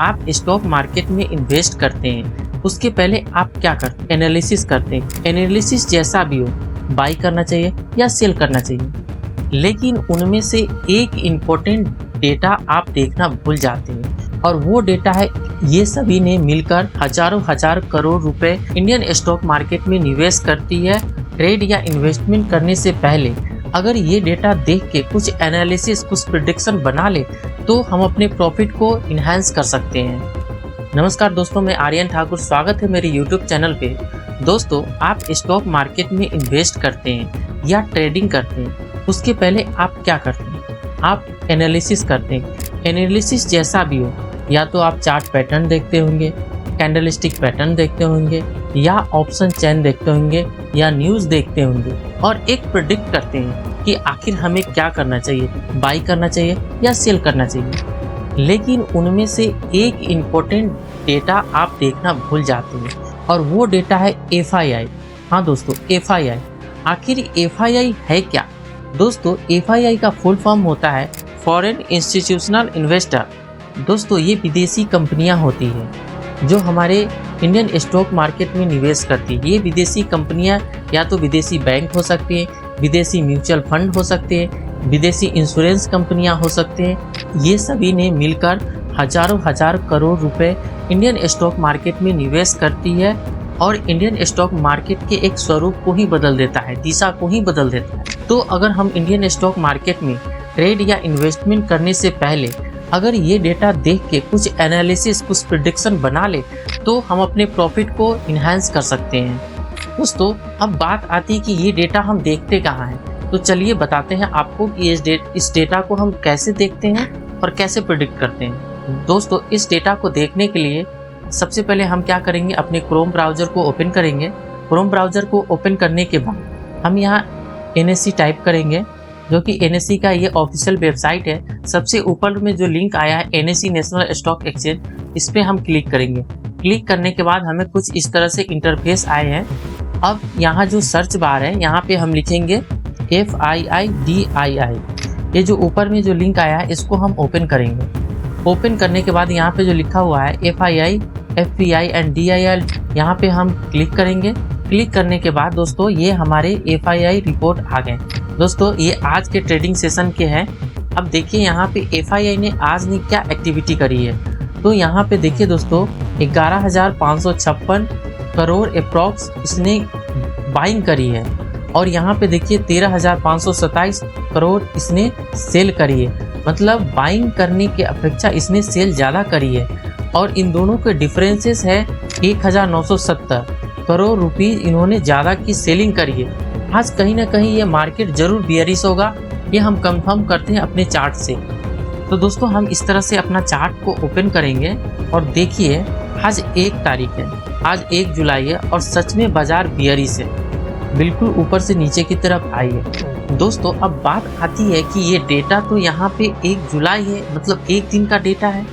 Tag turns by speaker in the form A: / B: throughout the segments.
A: आप stock market में invest करते हैं उसके पहले आप क्या करते हैं? एनालिसिस करते हैं। एनालिसिस जैसा भी हो, बाई करना चाहिए या सेल करना चाहिए, लेकिन उनमें से एक इम्पोर्टेंट डेटा आप देखना भूल जाते हैं और वो डेटा है ये सभी ने मिलकर हजारों हजार करोड़ रुपए इंडियन स्टॉक मार्केट में निवेश करती है। ट्रेड या इन्वेस्टमेंट करने से पहले अगर ये डेटा देख के कुछ एनालिसिस, कुछ प्रेडिक्शन बना ले तो हम अपने प्रॉफिट को इन्हांस कर सकते हैं। नमस्कार दोस्तों, मैं आर्यन ठाकुर, स्वागत है मेरे YouTube चैनल पे। दोस्तों, आप स्टॉक मार्केट में इन्वेस्ट करते हैं या ट्रेडिंग करते हैं उसके पहले आप क्या करते हैं? आप एनालिसिस करते हैं। एनालिसिस जैसा भी हो, या तो आप चार्ट पैटर्न देखते होंगे, कैंडलस्टिक पैटर्न देखते होंगे, या ऑप्शन चेन देखते होंगे, या न्यूज़ देखते होंगे और एक प्रेडिक्ट करते हैं कि आखिर हमें क्या करना चाहिए, बाई करना चाहिए या सेल करना चाहिए। लेकिन उनमें से एक इम्पोर्टेंट डेटा आप देखना भूल जाते हैं और वो डेटा है FII। हाँ दोस्तों, FII। आखिर FII है क्या? दोस्तों, FII का फुल फॉर्म होता है फॉरेन इंस्टीट्यूशनल इन्वेस्टर। दोस्तों, ये विदेशी कंपनियां होती हैं जो हमारे इंडियन स्टॉक मार्केट में निवेश करती है। ये विदेशी कंपनियां या तो विदेशी बैंक हो सकती हैं, विदेशी म्यूचुअल फंड हो सकते हैं, विदेशी इंश्योरेंस कंपनियां हो सकते हैं। ये सभी ने मिलकर हजारों हजार करोड़ रुपए इंडियन स्टॉक मार्केट में निवेश करती है और इंडियन स्टॉक मार्केट के एक स्वरूप को ही बदल देता है, दिशा को ही बदल देता है। तो अगर हम इंडियन स्टॉक मार्केट में ट्रेड या इन्वेस्टमेंट करने से पहले अगर ये डेटा देख के कुछ एनालिसिस, कुछ प्रेडिक्शन बना ले तो हम अपने प्रॉफिट को इन्हांस कर सकते हैं। दोस्तों, अब बात आती है कि ये डेटा हम देखते कहाँ हैं। तो चलिए बताते हैं आपको कि इस डेटा को हम कैसे देखते हैं और कैसे प्रेडिक्ट करते हैं। दोस्तों, इस डेटा को देखने के लिए सबसे पहले हम क्या करेंगे, अपने क्रोम ब्राउज़र को ओपन करेंगे। क्रोम ब्राउज़र को ओपन करने के बाद हम यहाँ NSE टाइप करेंगे, जो कि NSE का ये ऑफिशियल वेबसाइट है। सबसे ऊपर में जो लिंक आया है NSE नेशनल स्टॉक एक्सचेंज, इस पर हम क्लिक करेंगे। क्लिक करने के बाद हमें कुछ इस तरह से इंटरफेस आए हैं। अब यहाँ जो सर्च बार है यहाँ पे हम लिखेंगे FII-DII। ये जो ऊपर में जो लिंक आया है इसको हम ओपन करेंगे। ओपन करने के बाद यहाँ पे जो लिखा हुआ है FII, FPI एंड DII, यहाँ पे हम क्लिक करेंगे। क्लिक करने के बाद दोस्तों ये हमारे FII रिपोर्ट आ गए। दोस्तों, ये आज के ट्रेडिंग सेशन के हैं। अब देखिए यहाँ पे FII ने आज ने क्या एक्टिविटी करी है। तो यहाँ पे देखिए दोस्तों, 11,556 करोड़ अप्रॉक्स इसने बाइंग करी है और यहाँ पे देखिए 13,527 करोड़ इसने सेल करी है। मतलब बाइंग करने के अपेक्षा इसने सेल ज़्यादा करी है और इन दोनों के डिफरेंसेस है 1,970 करोड़ रुपीज़ इन्होंने ज़्यादा की सेलिंग करी है। आज कहीं ना कहीं ये मार्केट जरूर बियरिश होगा, ये हम कंफर्म करते हैं अपने चार्ट से। तो दोस्तों, हम इस तरह से अपना चार्ट को ओपन करेंगे और देखिए आज 1 तारीख है, आज 1 जुलाई है और सच में बाजार बियरिश है, बिल्कुल ऊपर से नीचे की तरफ आई है। दोस्तों, अब बात आती है कि ये डेटा तो यहाँ पे 1 जुलाई है, मतलब 1 दिन का डेटा है।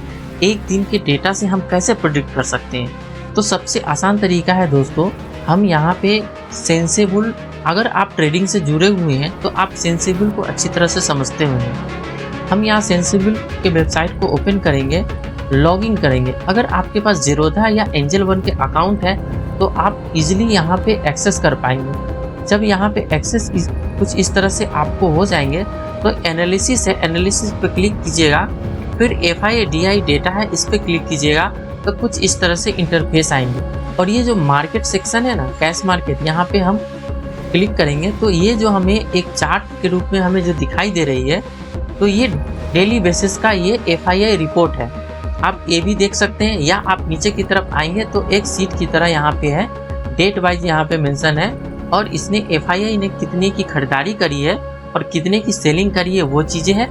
A: 1 दिन के डेटा से हम कैसे प्रेडिक्ट कर सकते हैं? तो सबसे आसान तरीका है दोस्तों, हम यहाँ पे सेंसेबल, अगर आप ट्रेडिंग से जुड़े हुए हैं तो आप सेंसेबल को अच्छी तरह से समझते होंगे। हम यहाँ सेंसेबल के वेबसाइट को ओपन करेंगे, लॉगिन करेंगे। अगर आपके पास ज़ीरोधा या एंजल वन के अकाउंट है तो आप इजीली यहाँ पे एक्सेस कर पाएंगे। जब यहाँ पे एक्सेस कुछ इस तरह से आपको हो जाएंगे तो एनालिसिस है, एनालिसिस पे क्लिक कीजिएगा। फिर FII-DI डेटा है, इस पर क्लिक कीजिएगा तो कुछ इस तरह से इंटरफेस आएंगे। और ये जो मार्केट सेक्शन है ना, कैश मार्केट, यहाँ पे हम क्लिक करेंगे तो ये जो हमें एक चार्ट के रूप में हमें जो दिखाई दे रही है, तो ये डेली बेसिस का ये FII रिपोर्ट है। आप ये भी देख सकते हैं, या आप नीचे की तरफ आएंगे तो एक सीट की तरह यहाँ पे है, डेट वाइज यहाँ पे मेंशन है और इसने FII ने कितने की खरीदारी करी है और कितने की सेलिंग करी है वो चीज़ें हैं।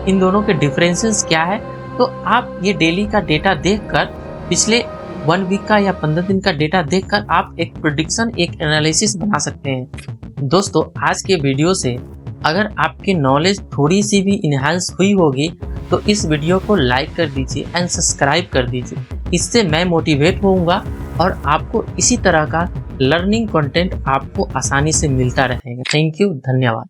A: इन दोनों के डिफरेंसेस क्या है, तो आप ये डेली का डेटा देखकर, पिछले 1 वीक का या 15 दिन का डेटा देखकर आप एक प्रेडिक्शन, एक एनालिसिस बना सकते हैं। दोस्तों, आज के वीडियो से अगर आपकी नॉलेज थोड़ी सी भी इन्हांस हुई होगी तो इस वीडियो को लाइक कर दीजिए एंड सब्सक्राइब कर दीजिए। इससे मैं मोटिवेट होऊंगा और आपको इसी तरह का लर्निंग कंटेंट आपको आसानी से मिलता रहेगा। थैंक यू, धन्यवाद।